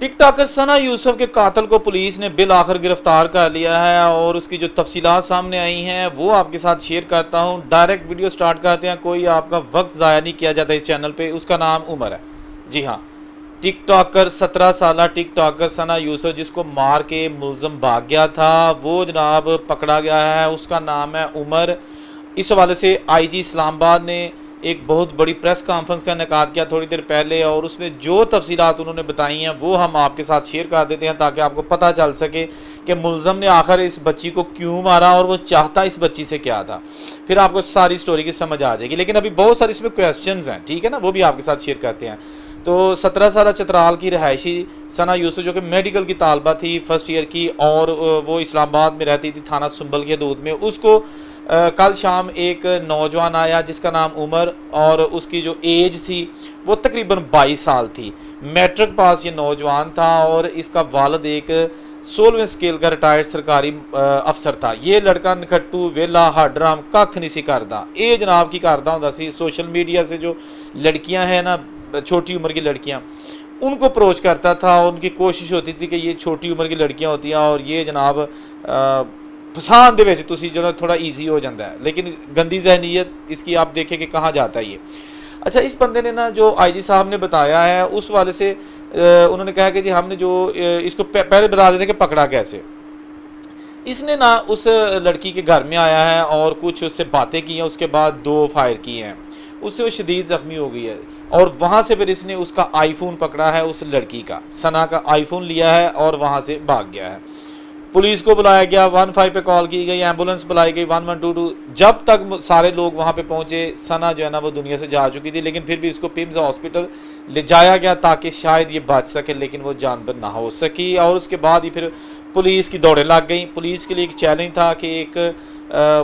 TikToker सना यूसुफ के कातिल को पुलिस ने बिल आखिर गिरफ्तार कर लिया है और उसकी जो तफसीलात सामने आई हैं वो आपके साथ शेयर करता हूं। डायरेक्ट वीडियो स्टार्ट करते हैं, कोई आपका वक्त ज़ाया नहीं किया जाता इस चैनल पे। उसका नाम उमर है। जी हाँ, टिकटॉकर 17 साल टिकटॉकर सना यूसुफ जिसको मार के मुलजम भाग गया था, वो जनाब पकड़ा गया है। उसका नाम है उमर। इस हवाले से IG इस्लामाबाद ने एक बहुत बड़ी प्रेस कॉन्फ्रेंस का इनेकाद किया थोड़ी देर पहले, और उसमें जो तफसीलात उन्होंने बताई हैं वो हम आपके साथ शेयर कर देते हैं ताकि आपको पता चल सके कि मुलज़म ने आखिर इस बच्ची को क्यों मारा और वो चाहता इस बच्ची से क्या था। फिर आपको सारी स्टोरी की समझ आ जाएगी। लेकिन अभी बहुत सारे इसमें क्वेश्चंस हैं, ठीक है ना, वो भी आपके साथ शेयर करते हैं। तो 17 साल चतराल की रहायशी सना यूसुफ जो कि मेडिकल की तालबा थी फर्स्ट ईयर की, और वो इस्लामाबाद में रहती थी थाना सुंबल के हदूद में। उसको कल शाम एक नौजवान आया जिसका नाम उमर, और उसकी जो एज थी वो तकरीबन 22 साल थी। मैट्रिक पास ये नौजवान था और इसका वालिद एक 16वें स्केल का रिटायर्ड सरकारी अफसर था। ये लड़का नखट्टू वेला हाडराम कख नहीं सी करदा। ये जनाब की करदा होंदा सी सोशल मीडिया से जो लड़कियां हैं ना, छोटी उम्र की लड़कियां, उनको अप्रोच करता था। उनकी कोशिश होती थी कि ये छोटी उम्र की लड़कियां होती हैं और ये जनाब फसान दे विच तुसी जो थोड़ा ईजी हो जाता है। लेकिन गंदी जहनीत इसकी आप देखें कि कहाँ जाता है ये। अच्छा, इस बंदे ने ना जो IG साहब ने बताया है उस वाले से उन्होंने कहा कि जी हमने जो इसको पहले बता देते कि पकड़ा कैसे। इसने ना उस लड़की के घर में आया है और कुछ उससे बातें की हैं, उसके बाद 2 फायर किए हैं। उससे वो शदीद ज़ख्मी हो गई है और वहाँ से फिर इसने उसका आईफोन पकड़ा है, उस लड़की का सना का आईफोन लिया है और वहाँ से भाग गया है। पुलिस को बुलाया गया, 15 पे कॉल की गई, एम्बुलेंस बुलाई गई 1122। जब तक सारे लोग वहाँ पे पहुँचे सना जो है ना वो दुनिया से जा चुकी थी, लेकिन फिर भी उसको पिम्स हॉस्पिटल ले जाया गया ताकि शायद ये बच सके, लेकिन वो जानबर ना हो सकी। और उसके बाद ही फिर पुलिस की दौड़ें लग गई। पुलिस के लिए एक चैलेंज था कि एक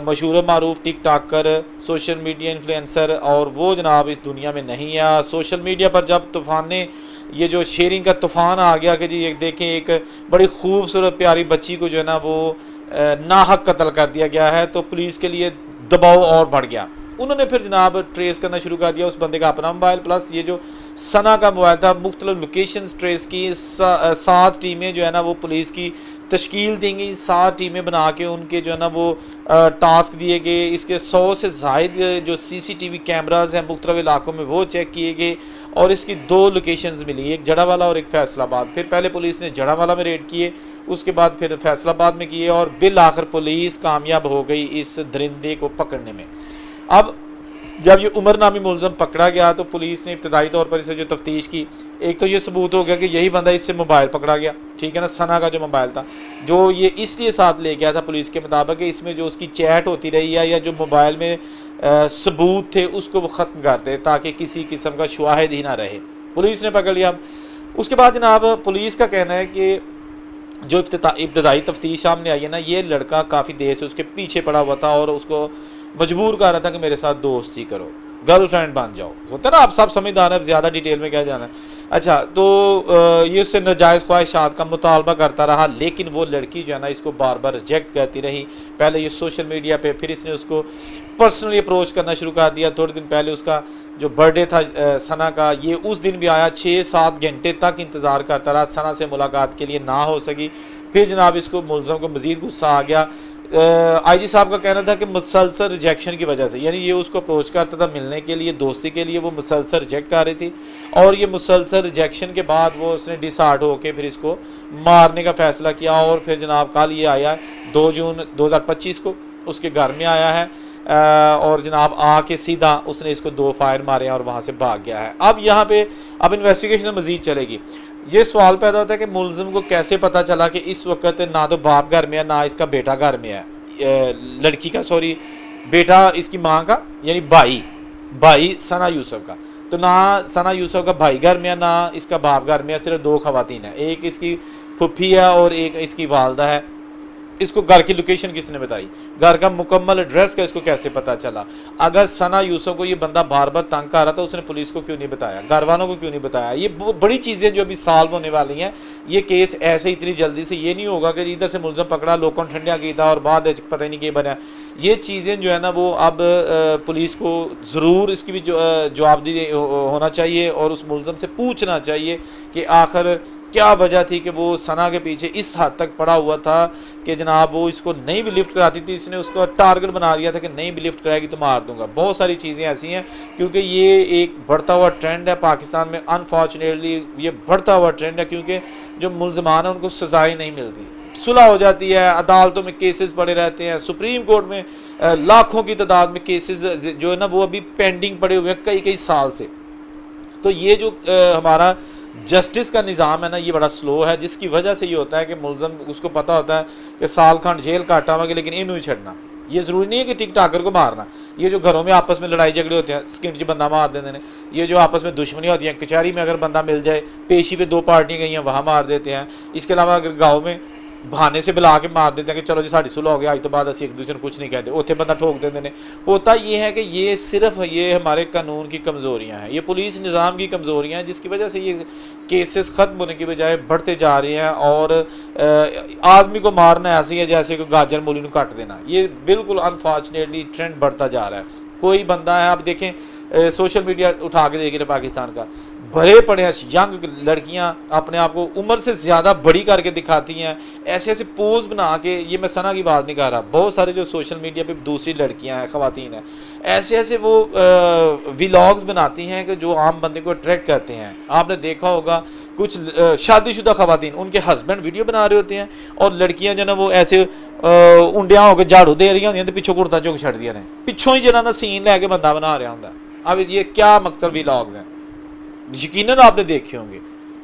मशहूर मारूफ टिकटॉकर सोशल मीडिया इन्फ्लुएंसर, और वो जनाब इस दुनिया में नहीं है। सोशल मीडिया पर जब तूफ़ान ने ये जो शेयरिंग का तूफ़ान आ गया कि जी एक देखें एक बड़ी खूबसूरत प्यारी बच्ची को जो है ना वो नाहक कत्ल कर दिया गया है, तो पुलिस के लिए दबाव और बढ़ गया। उन्होंने फिर जनाब ट्रेस करना शुरू कर दिया उस बंदे का अपना मोबाइल प्लस ये जो सना का मोबाइल था। मुख्तलिफ लोकेशंस ट्रेस की, 7 टीमें जो है ना वो पुलिस की तश्कील देंगी। 7 टीमें बना के उनके जो है ना वो टास्क दिए गए। इसके 100 से ज़ायद जो CCTV कैमराज हैं मुख्तलिफ इलाकों में वो चेक किए गए और इसकी 2 लोकेशंस मिली, एक जड़ावाला और एक फैसलाबाद। फिर पहले पुलिस ने जड़ावाला में रेड किए, उसके बाद फिर फैसलाबाद में किए और बिल आखिर पुलिस कामयाब हो गई इस दरिंदे को पकड़ने में। अब जब ये उमर नामी मुलज़म पकड़ा गया तो पुलिस ने इब्तदाई तौर पर इसे जो तफ्तीश की, एक तो ये सबूत हो गया कि यही बंदा इससे मोबाइल पकड़ा गया, ठीक है ना, सना का जो मोबाइल था जो ये इसलिए साथ ले गया था पुलिस के मुताबिक कि इसमें जो उसकी चैट होती रही है या जो मोबाइल में सबूत थे उसको वो ख़त्म कर दे ताकि किसी किस्म का शुआहिद ही ना रहे। पुलिस ने पकड़ लिया। उसके बाद जनाब पुलिस का कहना है कि जो इब्तदाई तफ्तीश सामने आई है ना, ये लड़का काफ़ी देर से उसके पीछे पड़ा हुआ था और उसको मजबूर कर रहा था कि मेरे साथ दोस्ती करो, गर्लफ्रेंड बन जाओ। होता ना, आप सब समझदार हैं, ज़्यादा डिटेल में क्या जाना है। अच्छा, तो ये उससे नाजायज़ ख्वाहिशात का मुतालबा करता रहा, लेकिन वो लड़की जो है ना इसको बार बार रिजेक्ट करती रही। पहले ये सोशल मीडिया पे, फिर इसने उसको पर्सनली अप्रोच करना शुरू कर दिया। थोड़े दिन पहले उसका जो बर्थडे था सना का, ये उस दिन भी आया, 6-7 घंटे तक इंतज़ार करता रहा, सना से मुलाकात के लिए ना हो सकी। फिर जनाब इसको मुलज़म को मज़ीद गुस्सा आ गया। IG साहब का कहना था कि मुसलसल रिजेक्शन की वजह से, यानी ये उसको अप्रोच करता था मिलने के लिए, दोस्ती के लिए, वो मुसलसल रिजेक्ट कर रही थी और ये मुसलसल रिजेक्शन के बाद वो उसने डिसहार्ट होकर फिर इसको मारने का फ़ैसला किया। और फिर जनाब कल ये आया 2 जून 2025 को उसके घर में आया है और जनाब आके सीधा उसने इसको 2 फायर मारे और वहाँ से भाग गया है। अब यहाँ पे अब इन्वेस्टिगेशन मज़ीद चलेगी। ये सवाल पैदा होता है कि मुलज़िम को कैसे पता चला कि इस वक्त ना तो बाप घर में है ना इसका बेटा घर में है, लड़की का, सॉरी बेटा इसकी माँ का, यानी भाई सना यूसुफ का। तो ना सना यूसुफ का भाई घर में है ना इसका बाप घर में है, सिर्फ 2 खवातीन है, एक इसकी फुफी है और एक इसकी वालदा है। इसको घर की लोकेशन किसने बताई, घर का मुकम्मल एड्रेस का इसको कैसे पता चला? अगर सना यूसुफ को ये बंदा बार बार तंग कर रहा था उसने पुलिस को क्यों नहीं बताया, घर वालों को क्यों नहीं बताया? ये बड़ी चीज़ें जो अभी सॉल्व होने वाली हैं। ये केस ऐसे इतनी जल्दी से ये नहीं होगा कि इधर से मुलज़म पकड़ा, लोगों ने ठंडिया किया और बाद पता ही नहीं क्या बना। ये चीज़ें जो है ना वो अब पुलिस को ज़रूर इसकी भी जवाबदेही होना चाहिए और उस मुलज़म से पूछना चाहिए कि आखिर क्या वजह थी कि वो सना के पीछे इस हद तक पड़ा हुआ था कि जनाब वो इसको नहीं भी लिफ्ट कराती थी, इसने उसको टारगेट बना दिया था कि नहीं भी लिफ्ट कराएगी तो मार दूंगा। बहुत सारी चीज़ें ऐसी हैं, क्योंकि ये एक बढ़ता हुआ ट्रेंड है पाकिस्तान में। अनफॉर्चुनेटली ये बढ़ता हुआ ट्रेंड है, क्योंकि जो मुलजमान है उनको सजाएं नहीं मिलती, सुलह हो जाती है, अदालतों में केसेस पड़े रहते हैं, सुप्रीम कोर्ट में लाखों की तादाद में केसेस जो है ना वो अभी पेंडिंग पड़े हुए हैं कई कई साल से। तो ये जो हमारा जस्टिस का निज़ाम है ना, ये बड़ा स्लो है, जिसकी वजह से ये होता है कि मुलजम उसको पता होता है कि साल खंड जेल काटा हुआ, लेकिन इन्हों ही छड़ना। ये ज़रूरी नहीं है कि टिक टाकर को मारना, ये जो घरों में आपस में लड़ाई झगड़े होते हैं, स्किन च बंदा मार देते हैं, ये जो आपस में दुश्मनी होती है, कचहरी में अगर बंदा मिल जाए, पेशी पे 2 पार्टियाँ गई हैं वहाँ मार देते हैं। इसके अलावा अगर गाँव में बहाने से बुला के मार देते हैं कि चलो जी साड़ी सुलह हो गया, आज तो बाद असी एक दूसरे को कुछ नहीं कहते, उत्थे बंदा ठोक देते हैं। होता ये है कि ये सिर्फ ये हमारे कानून की कमज़ोरियाँ हैं, ये पुलिस निज़ाम की कमज़ोरियाँ हैं, जिसकी वजह से ये केसेस ख़त्म होने की बजाय बढ़ते जा रहे हैं। और आदमी को मारना ऐसे ही है जैसे कि गाजर मूली को काट देना। ये बिल्कुल अनफॉर्चुनेटली ट्रेंड बढ़ता जा रहा है। कोई बंदा है, आप देखें सोशल मीडिया उठा के देखिए पाकिस्तान का, भरे पड़े यंग लड़कियां अपने आप को उम्र से ज़्यादा बड़ी करके दिखाती हैं, ऐसे ऐसे पोज बना के। ये मैं सना की बात नहीं कर रहा, बहुत सारे जो सोशल मीडिया पे दूसरी लड़कियां हैं, ख़वातीन हैं, ऐसे ऐसे वो व्लॉग्स बनाती हैं कि जो आम बंदे को अट्रैक्ट करते हैं। आपने देखा होगा कुछ शादीशुदा ख़वातीन, उनके हस्बैंड वीडियो बना रहे होते हैं और लड़कियां जो ना वो ऐसे उंडिया होकर झाड़ू दे रही होंगी, तो पिछों कुर्ता चुक छड़ दिया ने, पिछों ही जना ना सीन लैके बंदा बना रहा होंगे। अब ये क्या मकसद व्लॉग्स हैं, यकीनन आपने देखे होंगे,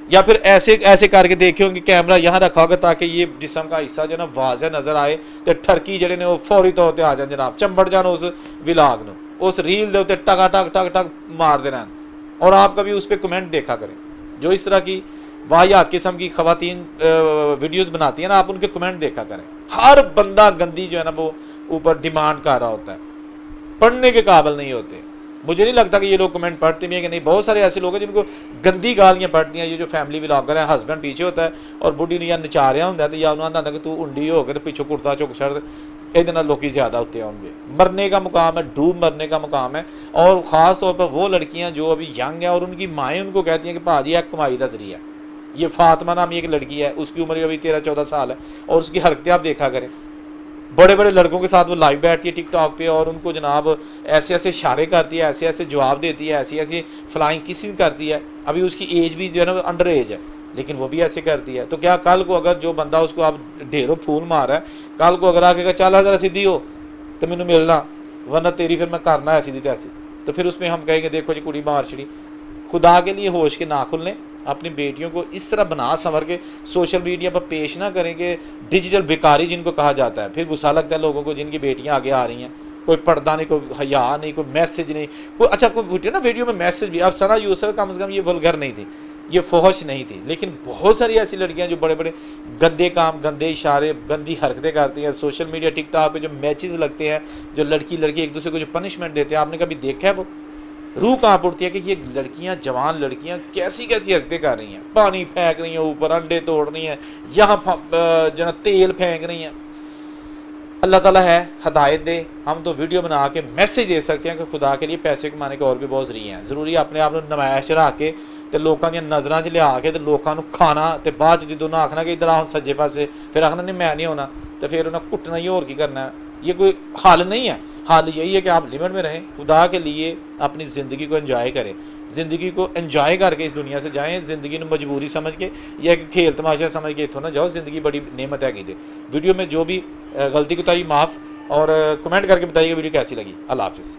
या फिर ऐसे ऐसे करके देखे होंगे, कैमरा यहाँ रखा होगा ताकि ये जिस्म का हिस्सा जो ना वाज़ह नज़र आए, तो ठरकी जड़े ने वो फौरी तौर पर आ जाए जनाब, चंबड़ जान उस व्लॉग में, उस रील के उत्ते टका टक टक टक मार देना। और आप कभी उस पर कमेंट देखा करें, जो इस तरह की वाहियात किस्म की ख़वातीन वीडियोज़ बनाती हैं ना, आप उनके कमेंट देखा करें। हर बंदा गंदी जो है ना वो ऊपर डिमांड कर रहा होता है, पढ़ने के काबिल नहीं होते। मुझे नहीं लगता कि ये लोग कमेंट पढ़ते भी हैं कि नहीं। बहुत सारे ऐसे लोग हैं जिनको गंदी गालियाँ पढ़ती हैं। ये जो फैमिली व्लॉगर है, हस्बैंड पीछे होता है और बुढ़ी ने या नचा रहा होंगे, तो या उन्होंने आंदा कि तू उंडी हो गए तो पिछों कुर्ता चुक छड़, ये लोग ज़्यादा होते होंगे। मरने का मुकाम है, डूब मरने का मुकाम है। और ख़ास तौर पर वो लड़कियाँ जो अभी यंग हैं और उनकी माएँ उनको कहती हैं कि भाजी एक कमाई का जरिया। ये फातिमा नामी एक लड़की है, उसकी उम्र अभी 13-14 साल है और उसकी हरकतें आप देखा करें। बड़े बड़े लड़कों के साथ वो लाइव बैठती है टिकटॉक पे और उनको जनाब ऐसे ऐसे इशारे करती है, ऐसे ऐसे जवाब देती है, ऐसी ऐसी फ्लाइंग किसिंग करती है। अभी उसकी एज भी जो है ना अंडर एज है, लेकिन वो भी ऐसे करती है। तो क्या कल को अगर जो बंदा उसको आप ढेरों फूल मार है, कल को अगर आके चल जरा सीधी हो तो मैंने मिलना, वरना तेरी फिर मैं करना है सीधी तैसी, तो फिर उसमें हम कहेंगे देखो जी कुड़ी मार छड़ी। खुदा के लिए होश के नाखुन लें, अपनी बेटियों को इस तरह बना संवर के सोशल मीडिया पर पेश ना करें कि डिजिटल बेकारी जिनको कहा जाता है। फिर गुस्सा लगता है लोगों को जिनकी बेटियां आगे आ रही हैं, कोई पर्दा नहीं, कोई हया नहीं, कोई मैसेज नहीं, कोई अच्छा कोई ना वीडियो में मैसेज भी। अब सना यूसुफ कम से कम ये वल्गर नहीं थी, ये फहश नहीं थी, लेकिन बहुत सारी ऐसी लड़कियां जो बड़े बड़े गंदे काम, गंदे इशारे, गंदी हरकतें करती हैं। सोशल मीडिया टिकटॉक पे जो मैचेस लगते हैं, जो लड़की लड़की एक दूसरे को जो पनिशमेंट देते हैं, आपने कभी देखा है? वो रूह कहाँ उड़ती है कि ये लड़कियां, जवान लड़कियां कैसी कैसी हरकतें कर रही हैं। पानी फेंक रही हैं ऊपर, अंडे तोड़ रही हैं, यहाँ जो तेल फेंक रही हैं। अल्लाह ताला है, हदायत दे। हम तो वीडियो बना के मैसेज दे सकते हैं कि खुदा के लिए पैसे कमाने के और भी बहुत जरिए हैं। ज़रूरी अपने आप को नमायश रख के तो लोगों दी नज़रां 'च लिया के तो लोगों को खाना, तो बाद जो उन्हें आखना कि इधर आओ सज्जे पासे, फिर आखना नहीं मैं नहीं होना, तो फिर उन्हें कुटना ही और की करना है। ये कोई हल नहीं है। हल यही है कि आप लिमिट में रहें, खुदा के लिए अपनी ज़िंदगी को एंजॉय करें, ज़िंदगी को एंजॉय करके इस दुनिया से जाएं। ज़िंदगी को मजबूरी समझ के या खेल तमाशा समझ के इतों ना जाओ। ज़िंदगी बड़ी नेमत है कीजिए। वीडियो में जो भी गलती कोताही माफ़, और कमेंट करके बताइएगा वीडियो कैसी लगी। अल्लाह हाफिज़।